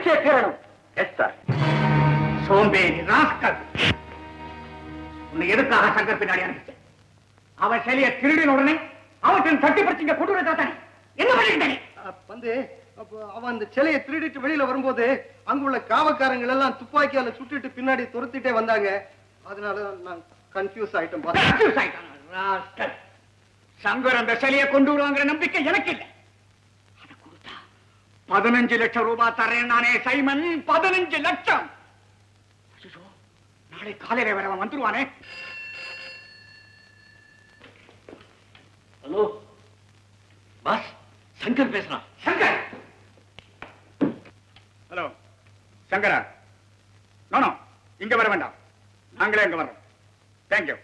அடிச்சே தீரணும். Yes sir. சோம்பேறி ராஸ்கல், உன்னை எதுக்காக சங்கர் பின்னாடி அனுப்பிச்ச? அவன் சிலையை திருடின உடனே அவற்றின் தட்டி பறிச்சிங்க கொண்டு வரதானே என்ன பண்ணிக்கிட்டே? வந்து அவன் அந்த சிலையை திருடிட்டு வெளியில வரும்போது அங்குள்ள காவக்காரங்கள் எல்லாம் துப்பாக்கியால சுட்டுட்டு பின்னாடி துரத்திட்டே வந்தாங்க. அதனால நான் கன்ஃபியூஸ் ஆயிட்டேன். சங்கர் அந்த சிலையை கொண்டு வருவாங்கிற நம்பிக்கை எனக்கு இல்லை. 15 லட்சம் ரூபாய் தரேன் நானே சைமன். 15 லட்சம். நாளை காலையில வர வந்துருவானே. ஹலோ பாஸ், சங்கர் பேசுறான். சங்கர். ஹலோ சங்கரா? நோ, இங்க வர வேண்டாம், நாங்களே இங்க வர்றோம். தேங்க்யூ.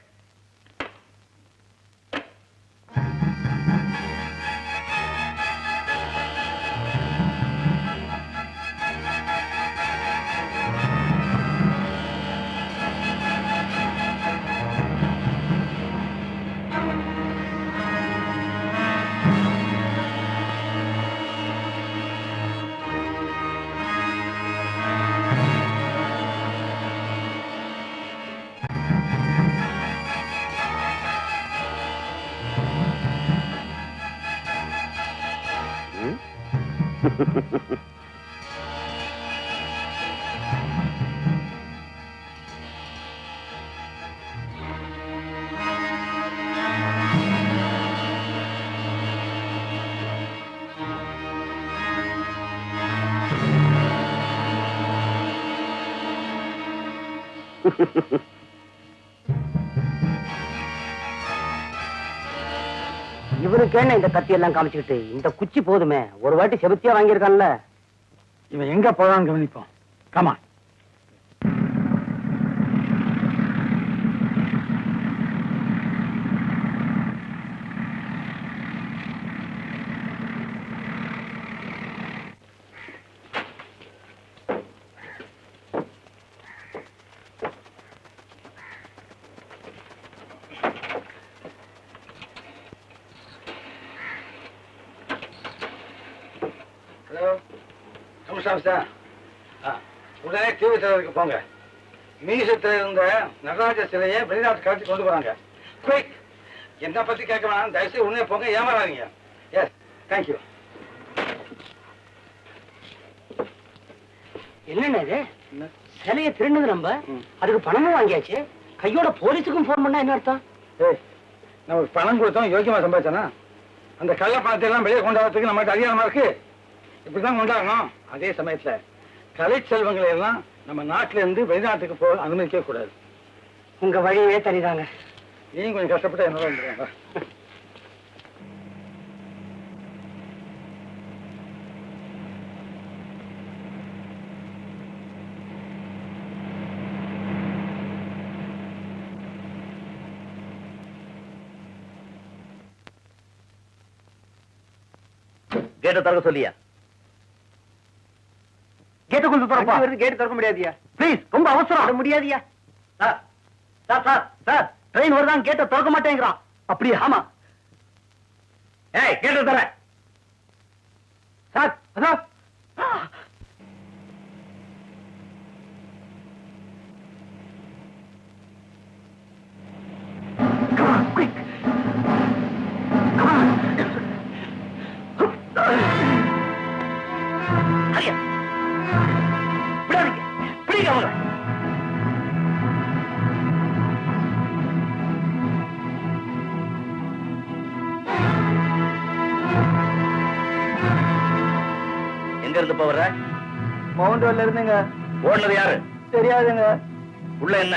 இவனுக்கு என்ன இந்த கத்தி எல்லாம் காமிச்சுக்கிட்டு? இந்த குச்சி போதுமே, ஒரு வாட்டி செபத்தியா வாங்கியிருக்கான்ல. இவன் எங்க போறான்னு கவனிப்போம். கமா. உடனே டிவி திரைக்கு போங்க. மியூசியத்தில் இருந்த நடராஜ சிலையை வெளிநாட்டு கடத்தி கொண்டு போறாங்க. குயிக். என்ன பத்தி கேட்க வேணாம், தயவுசெய்து உடனே போங்க, ஏமாறாதீங்க. S, thank you. என்னென்ன இது? சிலையை திருடுனது நம்ம, அதுக்கு பணமும் வாங்கியாச்சு. கையோட போலீஸுக்கும் போன் பண்ணா என்ன அர்த்தம்? நம்ம பணம் கொடுத்தோம், யோக்கியமா சம்பாதிச்சானா? அந்த கள்ள பணத்தை எல்லாம் வெளியே கொண்டாடுறதுக்கு நம்மகிட்ட அதிகாரமா இருக்கு. இப்படிதான் கொண்டாடணும். அதே சமயத்துல கலை செல்வங்களை எல்லாம் நம்ம நாட்டில இருந்து வெளிநாட்டுக்கு போக அனுமதிக்க கூடாது. உங்க வழியே தனிதாங்க. நீங்க கொஞ்சம் கஷ்டப்பட்டு என்னோட வந்துருவாங்க. கேட்ட திறக்க சொல்லியா? கேட்ட கொஞ்சம் திறப்பா. கேட்டு திறக்க முடியாதியா? ப்ளீஸ், ரொம்ப அவசரம். முடியாதியா? Sir sir sir sir, train வருதான், கேட்ட திறக்க மாட்டேங்கிறான். அப்படியே? ஆமா. ஏய், கேட்ட தர சார். அதான் எங்க இருந்து போவற? மவுண்ட் ரோட்ல இருந்துங்க. ஓடுனது யாரு? தெரியாதுங்க. உள்ள என்ன?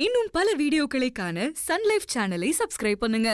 இன்னும் பல வீடியோக்களை காண சன் லைஃப் சேனலை சப்ஸ்கிரைப் பண்ணுங்க.